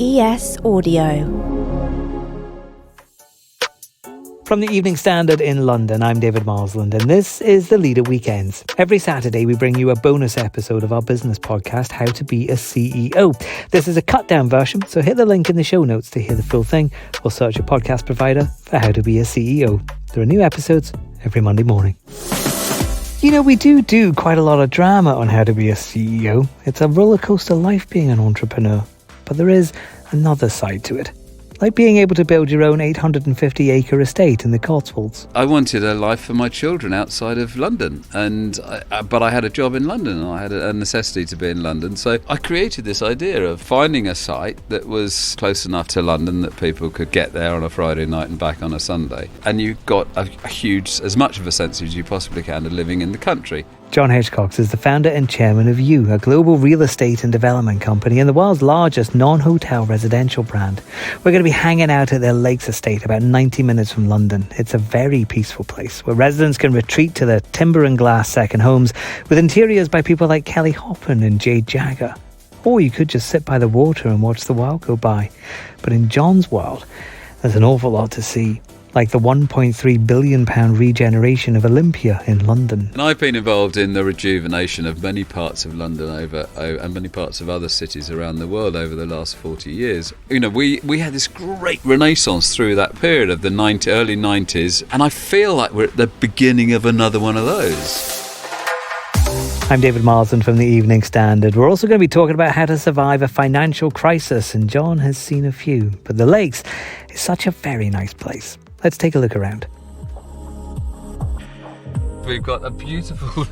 ES Audio. From the Evening Standard in London, I'm David Marsland, and this is The Leader Weekends. Every Saturday, we bring you a bonus episode of our business podcast, How to Be a CEO. This is a cut-down version, so hit the link in the show notes to hear the full thing, or search your podcast provider for How to Be a CEO. There are new episodes every Monday morning. You know, we do quite a lot of drama on How to Be a CEO. It's a rollercoaster life being an entrepreneur. But there is another side to it. Like being able to build your own 850-acre estate in the Cotswolds. I wanted a life for my children outside of London, but I had a job in London and I had a necessity to be in London. So I created this idea of finding a site that was close enough to London that people could get there on a Friday night and back on a Sunday. And you got a huge, as much of a sense as you possibly can of living in the country. John Hitchcox is the founder and chairman of You, a global real estate and development company and the world's largest non-hotel residential brand. We're going to be hanging out at their Lakes estate about 90 minutes from London. It's a very peaceful place where residents can retreat to their timber and glass second homes with interiors by people like Kelly Hoppen and Jade Jagger. Or you could just sit by the water and watch the world go by. But in John's world, there's an awful lot to see. Like the £1.3 billion regeneration of Olympia in London. And I've been involved in the rejuvenation of many parts of London and many parts of other cities around the world over the last 40 years. You know, we had this great renaissance through that period of the early 90s, and I feel like we're at the beginning of another one of those. I'm David Marsland from the Evening Standard. We're also going to be talking about how to survive a financial crisis, and John has seen a few. But the Lakes is such a very nice place. Let's take a look around. We've got a beautiful,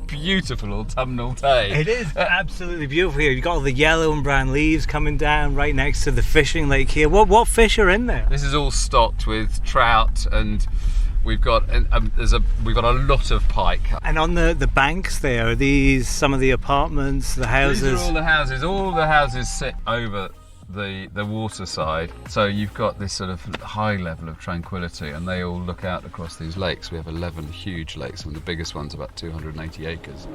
beautiful autumnal day. It is absolutely beautiful here. You've got all the yellow and brown leaves coming down right next to the fishing lake here. What fish are in there? This is all stocked with trout, and we've got a lot of pike. And on the banks there, are these some of the apartments, the houses? These are all the houses. All the houses sit over the water side, so you've got this sort of high level of tranquility, and they all look out across these lakes. We have 11 huge lakes, and the biggest one's about 280 acres.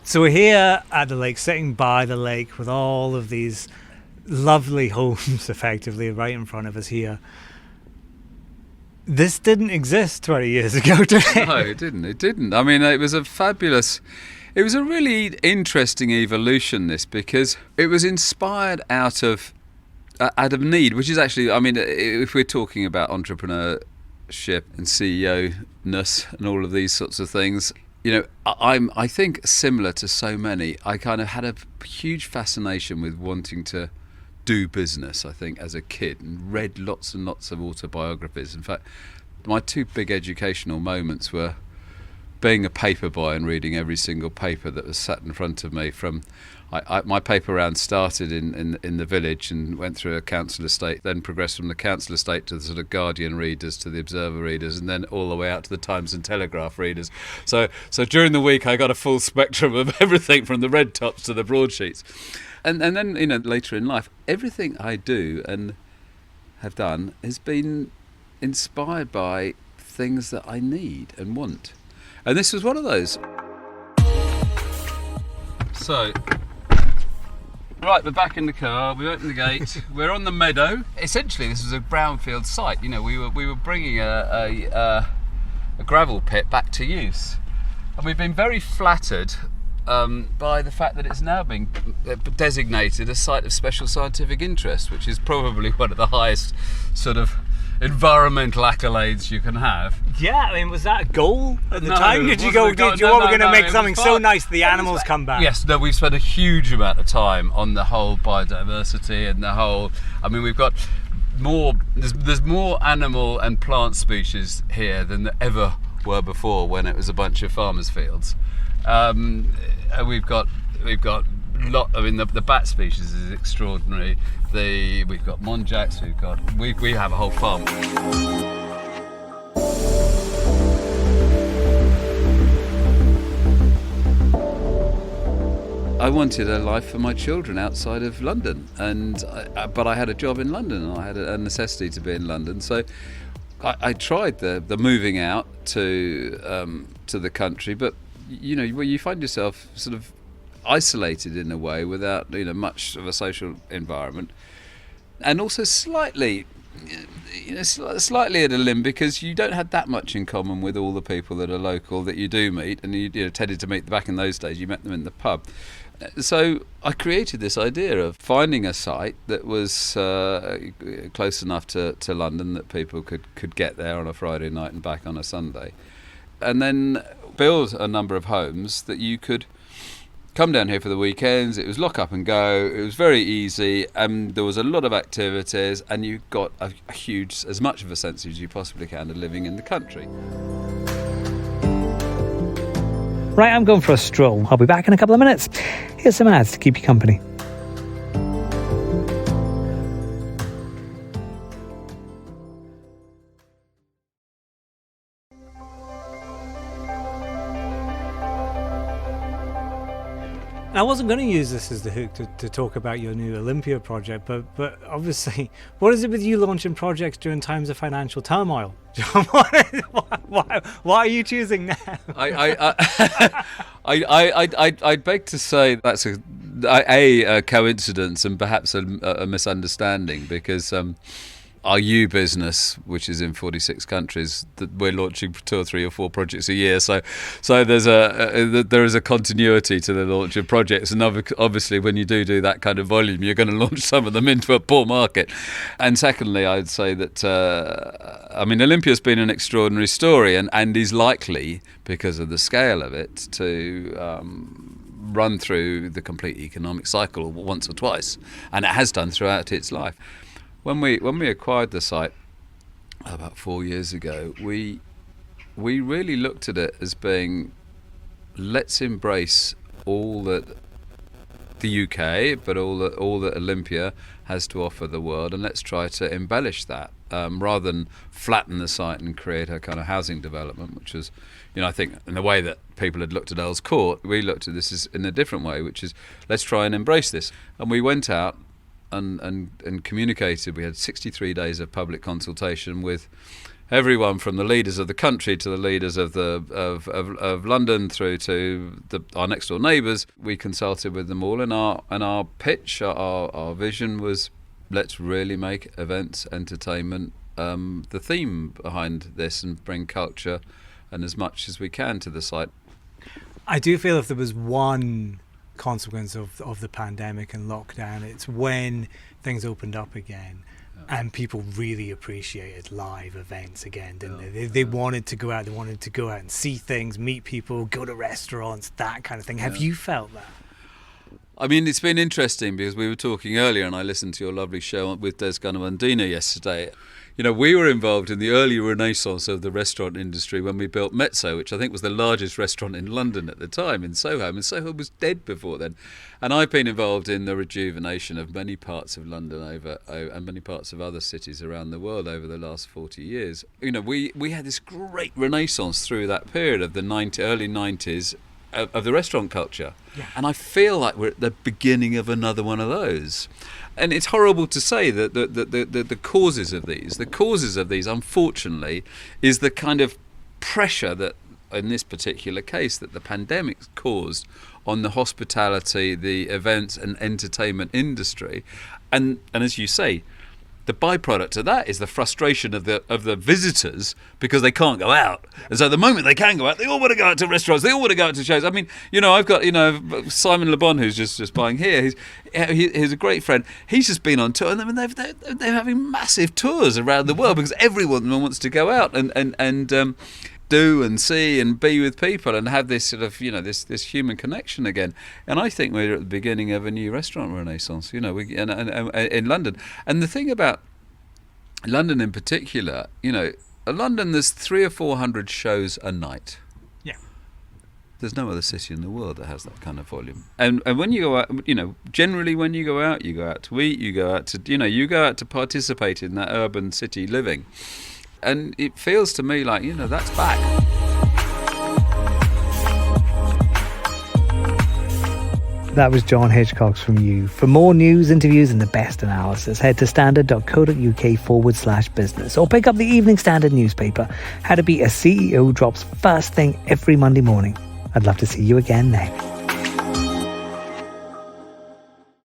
So we're here at the lake, sitting by the lake with all of these lovely homes effectively right in front of us here. This didn't exist 20 years ago, did it? No, it didn't. I mean, it was a really interesting evolution, this, because it was inspired out of need, which is actually, I mean, if we're talking about entrepreneurship and CEO-ness and all of these sorts of things, you know, I think similar to so many, I kind of had a huge fascination with wanting to do business, I think, as a kid, and read lots and lots of autobiographies. In fact, my two big educational moments were being a paper boy and reading every single paper that was sat in front of me. My paper round started in the village and went through a council estate, then progressed from the council estate to the sort of Guardian readers, to the Observer readers, and then all the way out to the Times and Telegraph readers. So during the week I got a full spectrum of everything from the red tops to the broadsheets. And then, you know, later in life, everything I do and have done has been inspired by things that I need and want. And this was one of those. So, right, we're back in the car, we opened the gate, we're on the meadow. Essentially, this was a brownfield site. You know, we were bringing a gravel pit back to use. And we've been very flattered by the fact that it's now being designated a site of special scientific interest, which is probably one of the highest sort of environmental accolades you can have. Yeah, I mean, was that a goal at the No, time? Did you go, we're going to make something so nice the animals come back? Yes, no, we've spent a huge amount of time on the whole biodiversity and the whole, I mean, we've got there's more animal and plant species here than there ever were before when it was a bunch of farmers' fields. We've got lot. I mean, the bat species is extraordinary. We've got monjacks. We have a whole farm. I wanted a life for my children outside of London, but I had a job in London and I had a necessity to be in London. So I tried the moving out to the country, but where you find yourself sort of isolated in a way without much of a social environment, and also slightly at a limb because you don't have that much in common with all the people that are local that you do meet, and you tended to meet back in those days. You met them in the pub. So I created this idea of finding a site that was close enough to London that people could get there on a Friday night and back on a Sunday, and then build a number of homes that you could come down here for the weekends. It was lock up and go. It was very easy, and there was a lot of activities, and you got a huge, as much of a sense as you possibly can of living in the country. Right, I'm going for a stroll. I'll be back in a couple of minutes. Here's some ads to keep you company. I wasn't going to use this as the hook to talk about your new Olympia project, but obviously, what is it with you launching projects during times of financial turmoil? John, why are you choosing now? I'd beg to say that's a coincidence and perhaps a misunderstanding, because our U business, which is in 46 countries, that we're launching 2 or 3 or 4 projects a year. So there is a continuity to the launch of projects, and obviously when you do that kind of volume, you're going to launch some of them into a poor market. And secondly, I'd say that Olympia's been an extraordinary story, and is likely, because of the scale of it, to run through the complete economic cycle once or twice, and it has done throughout its life. When we acquired the site about 4 years ago, we really looked at it as being, let's embrace all that the UK, but all that Olympia has to offer the world, and let's try to embellish that rather than flatten the site and create a kind of housing development, which was, I think, in the way that people had looked at Earl's Court, we looked at this in a different way, which is, let's try and embrace this. And we went out and communicated. We had 63 days of public consultation with everyone from the leaders of the country to the leaders of London through to our next door neighbours. We consulted with them all, and our pitch, our vision was, let's really make events, entertainment the theme behind this, and bring culture and as much as we can to the site. I do feel if there was one consequence of the pandemic and lockdown, it's when things opened up again and people really appreciated live events again, didn't they? They wanted to go out, and see things, meet people, go to restaurants, that kind of thing. Have you felt that? I mean, it's been interesting because we were talking earlier, and I listened to your lovely show with Des Gunawandina yesterday. We were involved in the early renaissance of the restaurant industry when we built Mezzo, which I think was the largest restaurant in London at the time, in Soho. And Soho was dead before then. And I've been involved in the rejuvenation of many parts of London and many parts of other cities around the world over the last 40 years. We had this great renaissance through that period of the early 90s of the restaurant culture. Yeah. And I feel like we're at the beginning of another one of those. And it's horrible to say that the causes of these, unfortunately, is the kind of pressure that, in this particular case, that the pandemic caused on the hospitality, the events and entertainment industry. And as you say, the byproduct of that is the frustration of the visitors because they can't go out. And so the moment they can go out, they all want to go out to restaurants, they all want to go out to shows. I mean, I've got, Simon Le Bon, who's just buying here. He's a great friend. He's just been on tour, and they're having massive tours around the world because everyone wants to go out and do and see and be with people and have this sort of, this human connection again. And I think we're at the beginning of a new restaurant renaissance, in London. And the thing about London in particular, London, there's 300 or 400 shows a night. Yeah. There's no other city in the world that has that kind of volume. And when you go out, generally when you go out to eat, you go out to participate in that urban city living. And it feels to me like, that's back. That was John Hitchcox from You. For more news, interviews and the best analysis, head to standard.co.uk/business or pick up the Evening Standard newspaper. How to Be a CEO drops first thing every Monday morning. I'd love to see you again next.